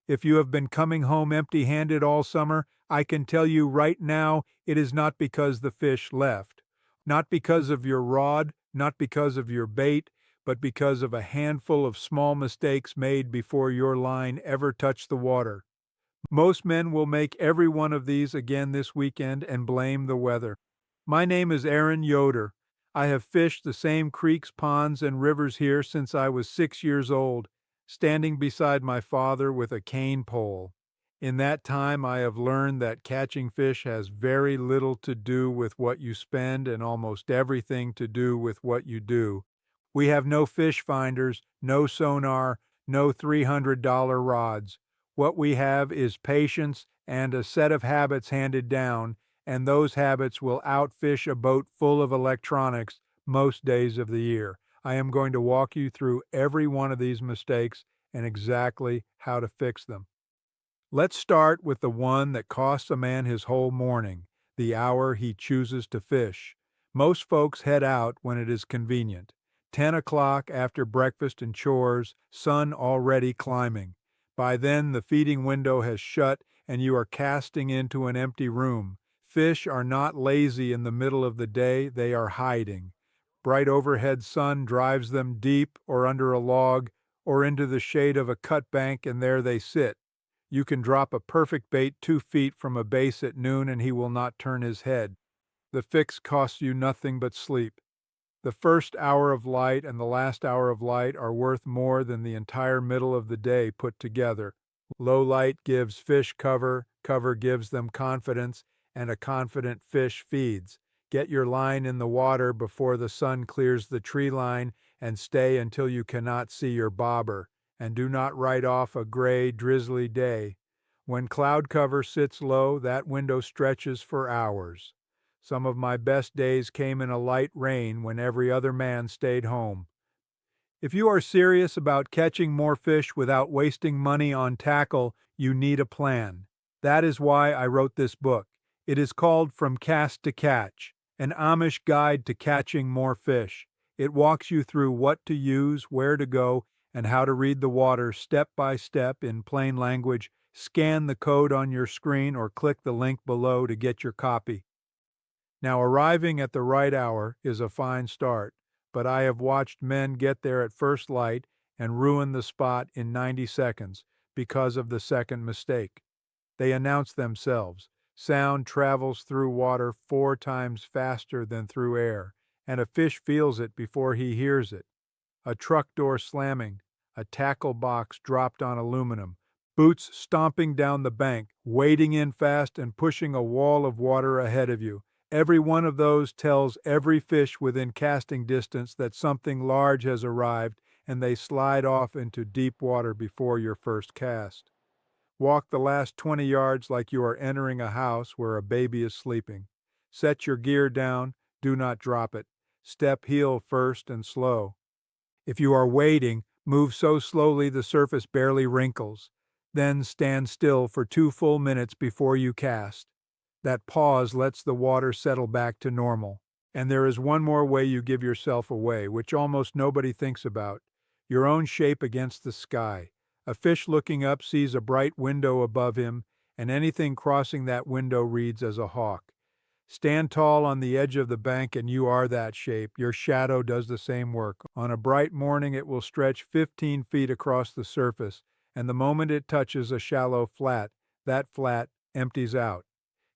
If you have been coming home empty-handed all summer, I can tell you right now it is not because the fish left. Not because of your rod, not because of your bait, but because of a handful of small mistakes made before your line ever touched the water. Most men will make every one of these again this weekend and blame the weather. My name is Aaron Yoder. I have fished the same creeks, ponds, and rivers here since I was 6 years old, standing beside my father with a cane pole. In that time, I have learned that catching fish has very little to do with what you spend and almost everything to do with what you do. We have no fish finders, no sonar, no $300 rods. What we have is patience and a set of habits handed down, and those habits will outfish a boat full of electronics most days of the year. I am going to walk you through every one of these mistakes and exactly how to fix them. Let's start with the one that costs a man his whole morning, the hour he chooses to fish. Most folks head out when it is convenient. 10 o'clock after breakfast and chores, sun already climbing. By then, the feeding window has shut and you are casting into an empty room. Fish are not lazy in the middle of the day, they are hiding. Bright overhead sun drives them deep or under a log or into the shade of a cut bank, and there they sit. You can drop a perfect bait 2 feet from a base at noon and he will not turn his head. The fix costs you nothing but sleep. The first hour of light and the last hour of light are worth more than the entire middle of the day put together. Low light gives fish cover, cover gives them confidence, and a confident fish feeds. Get your line in the water before the sun clears the tree line and stay until you cannot see your bobber, and do not write off a gray, drizzly day. When cloud cover sits low, that window stretches for hours. Some of my best days came in a light rain when every other man stayed home. If you are serious about catching more fish without wasting money on tackle, you need a plan. That is why I wrote this book. It is called From Cast to Catch, an Amish guide to catching more fish. It walks you through what to use, where to go, and how to read the water step by step in plain language. Scan the code on your screen or click the link below to get your copy. Now, arriving at the right hour is a fine start, but I have watched men get there at first light and ruin the spot in 90 seconds because of the second mistake. They announce themselves. Sound travels through water 4 times faster than through air, and a fish feels it before he hears it. A truck door slamming, a tackle box dropped on aluminum, boots stomping down the bank, wading in fast and pushing a wall of water ahead of you. Every one of those tells every fish within casting distance that something large has arrived, and they slide off into deep water before your first cast. Walk the last 20 yards like you are entering a house where a baby is sleeping. Set your gear down, do not drop it. Step heel first and slow. If you are wading, move so slowly the surface barely wrinkles. Then stand still for 2 full minutes before you cast. That pause lets the water settle back to normal. And there is one more way you give yourself away, which almost nobody thinks about: your own shape against the sky. A fish looking up sees a bright window above him, and anything crossing that window reads as a hawk. Stand tall on the edge of the bank and you are that shape. Your shadow does the same work. On a bright morning it will stretch 15 feet across the surface, and the moment it touches a shallow flat, that flat empties out.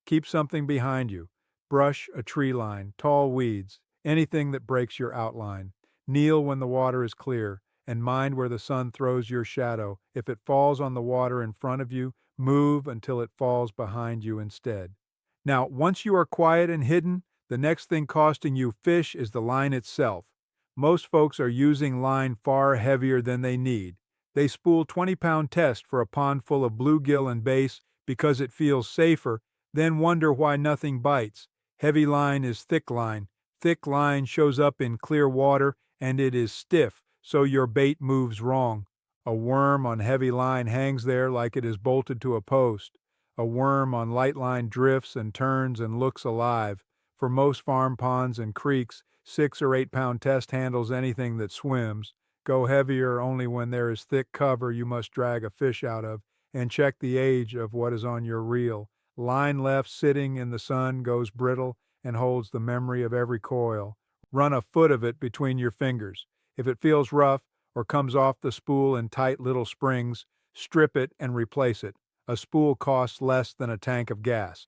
Keep something behind you: brush, a tree line, tall weeds, anything that breaks your outline. Kneel when the water is clear, and mind where the sun throws your shadow. If it falls on the water in front of you, move until it falls behind you instead. Now, once you are quiet and hidden, the next thing costing you fish is the line itself. Most folks are using line far heavier than they need. They spool 20-pound test for a pond full of bluegill and bass because it feels safer, then wonder why nothing bites. Heavy line is thick line. Thick line shows up in clear water, and it is stiff, so your bait moves wrong. A worm on heavy line hangs there like it is bolted to a post. A worm on light line drifts and turns and looks alive. For most farm ponds and creeks, 6 or 8-pound test handles anything that swims. Go heavier only when there is thick cover you must drag a fish out of, and check the age of what is on your reel. Line left sitting in the sun goes brittle and holds the memory of every coil. Run a foot of it between your fingers. If it feels rough or comes off the spool in tight little springs, strip it and replace it. A spool costs less than a tank of gas.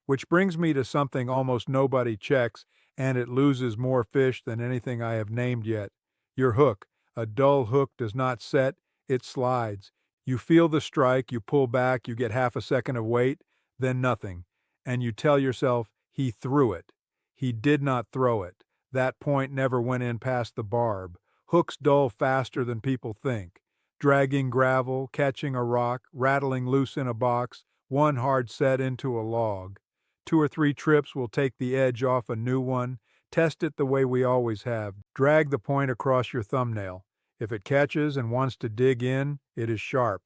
Which brings me to something almost nobody checks, and it loses more fish than anything I have named yet. Your hook. A dull hook does not set, it slides. You feel the strike, you pull back, you get half a second of weight, then nothing. And you tell yourself, he threw it. He did not throw it. That point never went in past the barb. Hooks dull faster than people think. Dragging gravel, catching a rock, rattling loose in a box, one hard set into a log. 2 or 3 trips will take the edge off a new one. Test it the way we always have. Drag the point across your thumbnail. If it catches and wants to dig in, it is sharp.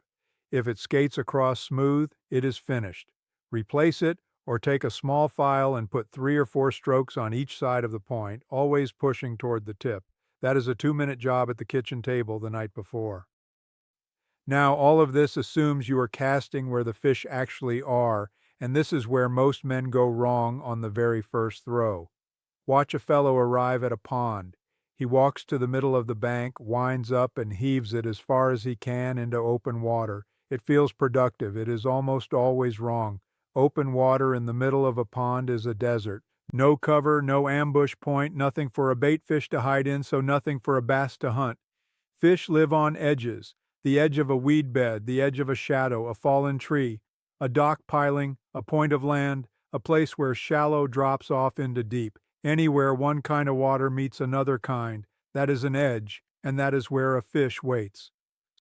If it skates across smooth, it is finished. Replace it or take a small file and put 3 or 4 strokes on each side of the point, always pushing toward the tip. That is a 2-minute job at the kitchen table the night before. Now, all of this assumes you are casting where the fish actually are, and this is where most men go wrong on the very first throw. Watch a fellow arrive at a pond. He walks to the middle of the bank, winds up and heaves it as far as he can into open water. It feels productive. It is almost always wrong. Open water in the middle of a pond is a desert. No cover, no ambush point, nothing for a bait fish to hide in, so nothing for a bass to hunt. Fish live on edges. The edge of a weed bed, the edge of a shadow, a fallen tree, a dock piling, a point of land, a place where shallow drops off into deep. Anywhere one kind of water meets another kind, that is an edge, and that is where a fish waits.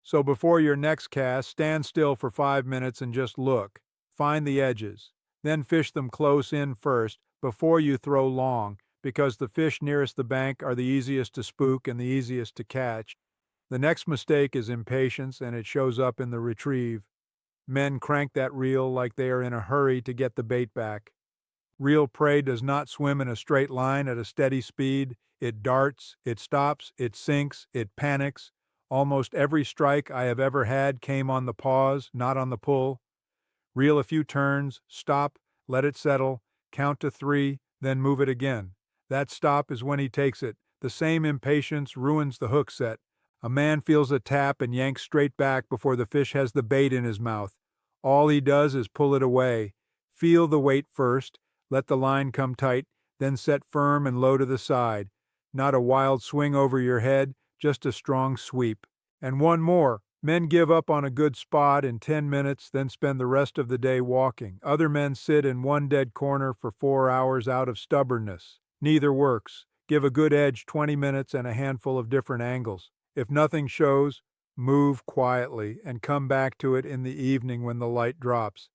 So before your next cast, stand still for 5 minutes and just look. Find the edges. Then fish them close in first, before you throw long, because the fish nearest the bank are the easiest to spook and the easiest to catch. The next mistake is impatience, and it shows up in the retrieve. Men crank that reel like they are in a hurry to get the bait back. Real prey does not swim in a straight line at a steady speed. It darts, it stops, it sinks, it panics. Almost every strike I have ever had came on the pause, not on the pull. Reel a few turns, stop, let it settle, count to 3, then move it again. That stop is when he takes it. The same impatience ruins the hook set. A man feels a tap and yanks straight back before the fish has the bait in his mouth. All he does is pull it away. Feel the weight first. Let the line come tight, then set firm and low to the side. Not a wild swing over your head, just a strong sweep. And one more. Men give up on a good spot in 10 minutes, then spend the rest of the day walking. Other men sit in one dead corner for 4 hours out of stubbornness. Neither works. Give a good edge 20 minutes and a handful of different angles. If nothing shows, move quietly and come back to it in the evening when the light drops.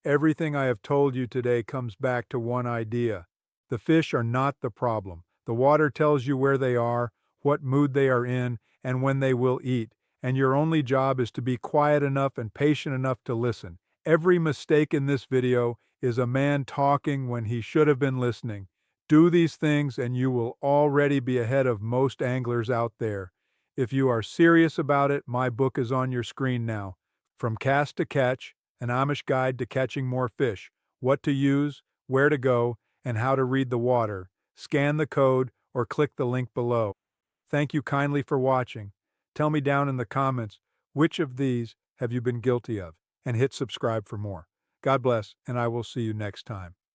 Everything I have told you today comes back to one idea. The fish are not the problem. The water tells you where they are, what mood they are in, and when they will eat, and your only job is to be quiet enough and patient enough to listen. Every mistake in this video is a man talking when he should have been listening. Do these things and you will already be ahead of most anglers out there. If you are serious about it, my book is on your screen now. From Cast to Catch, an Amish guide to catching more fish, what to use, where to go, and how to read the water. Scan the code or click the link below. Thank you kindly for watching. Tell me down in the comments, which of these have you been guilty of? And hit subscribe for more. God bless, and I will see you next time.